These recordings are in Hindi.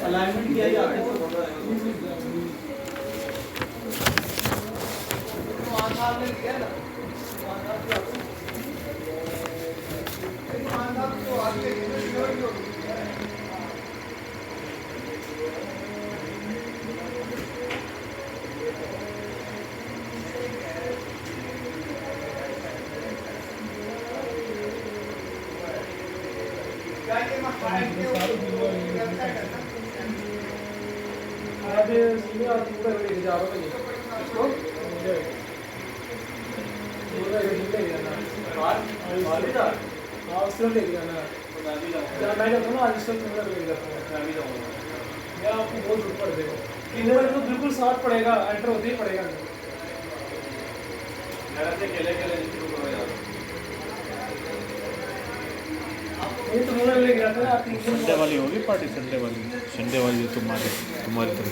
अलाइनमेंट किया जाता है बिल्कुल साथ पड़ेगा, एंटर होते ही पड़ेगा। संडे वाली होगी पार्टी, संडे वाली तुम्हारी तरफ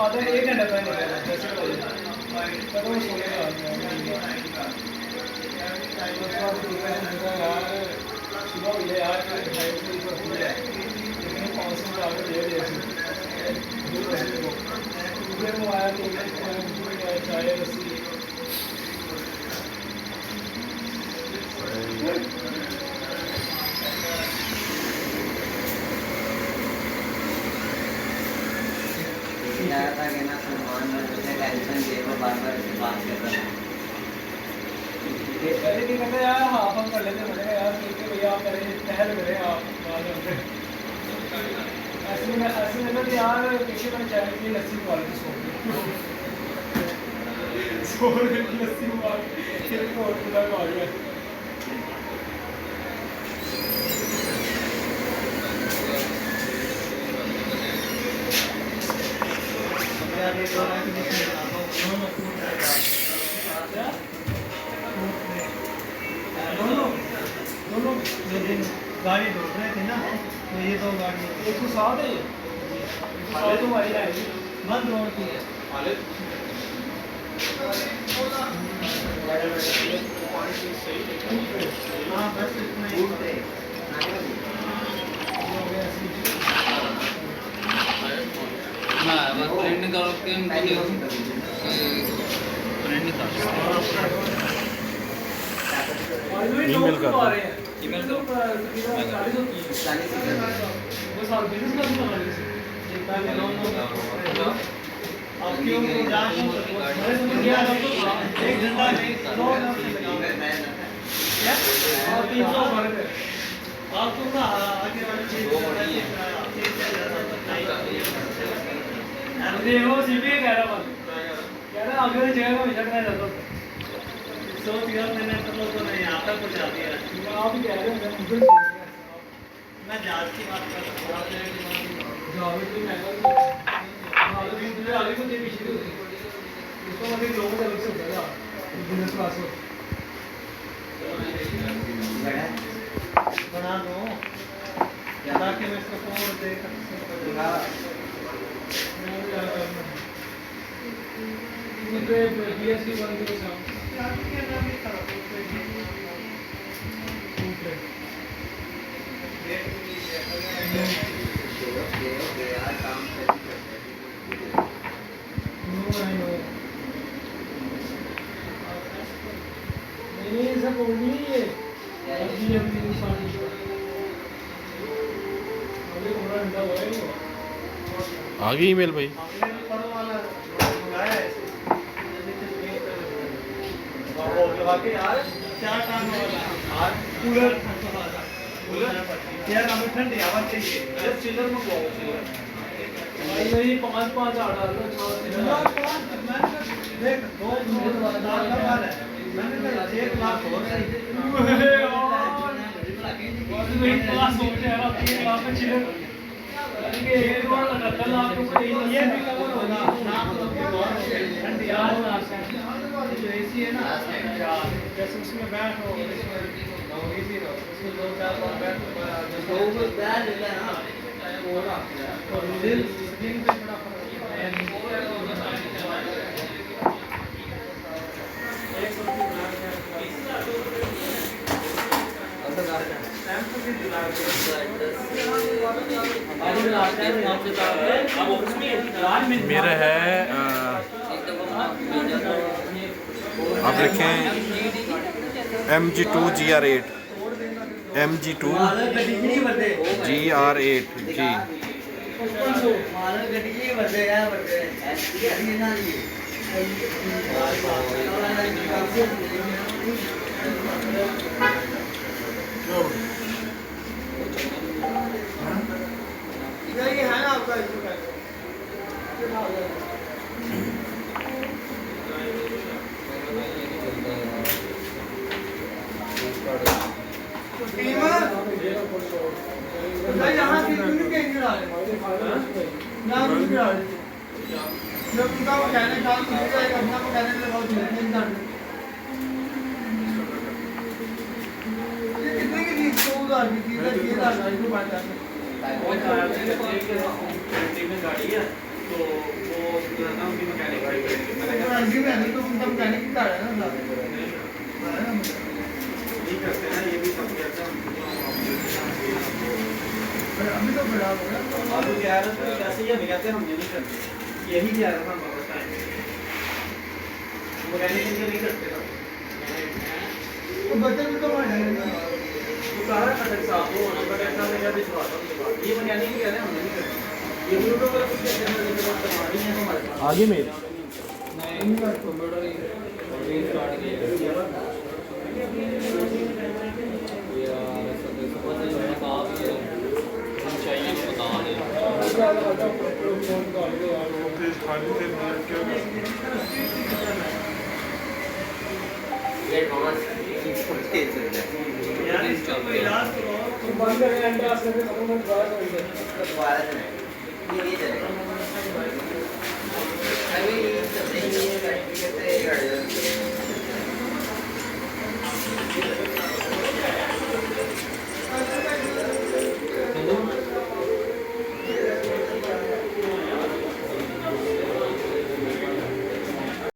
आधा 1 घंटा यार हाफ हम कर लेते हैं यार, ठीक है भैया आप करें टहल करें आप ऐसे में तो यार पीछे मैंने चैनल की लस्सी क्वालिटी सो लस्सी पूरा आ गया। दोनों गाड़ी ढूंढ रहे थे ना, तो ये तो गाड़ी 107 है, ये तुम्हारी है बंद रोड की है। हाँ बस इतना ही ईमेल कर दो। ईमेल तो 40 वो साल बिजनेस का आप क्यों जान एक घंटा में 2 और 300 आप तो ना आगे वाले चीज देखो सीपी कह रहा आगे वाली जगह में झगड़ा जाता सोच गया मैंने तो नहीं आता कुछ आती है आप ही कह रहे हो मैं जहाज की बात कर रहा हूँ आगे को देवी शुरू इसको मतलब लोगों का अलग से होता है बिजनेस क्लास हो बना दो ताकि मैं इसको और देख सकूं मुझे बीएससी बन के साथ आ गई ईमेल भाई। क्या काम वाला कूलर यार हमें ठंडी हवा चाहिए जब चिलर में भाई मेरी 5 8 देख 2 दाल का माल है मैंने कहा 1 लाख हो रहा है कोई क्लास हो जाएगा 3 लाख में चिलर ये 1.78 लाख रुपए ये भी कवर होगा ठंडी आज जो एसी है ना जैसे उसमें बैठो इजी रहो उसमें 2-4 बार बैठो तो वो बैठ लेना ना वो ना और दिल पे थोड़ा फर्क है मेरा है आप देखें MG2 GR8 MG2 GR8 जी ये है ना आपका यहाँ से क्यों कहीं गिरा रहे यहाँ क्यों गिरा रहे जब उनका वो कहने चालू हो जाएगा अपना वो कहने लगा बहुत ये कितने की थी 100,000 की थी 6,000 की बात है गाड़ी है तो वो उनकी मैकेनिक गाड़ी तो उनका मैकेनिक की कार है ना नहीं करते हैं ये भी सब कहते हैं अभी तो बड़ा हो गया आप लोग कह रहे थे कैसे ये नहीं कहते हम ये नहीं करते यही कह रहा था हम बताएं मैकेनिक इनके नहीं करते ना तो बच्चे भी तो मार वो कह रहा कटक साहब वो कटक साहब ने क्या भिजवाता उनके बाद ये मैकेनिक ही कह रहे हैं हम नहीं करते ये वीडियो पर कुछ कहते हैं लेकिन बात हमारी है हमारे पास आगे में नहीं कंप्यूटर ही स्टार्ट किया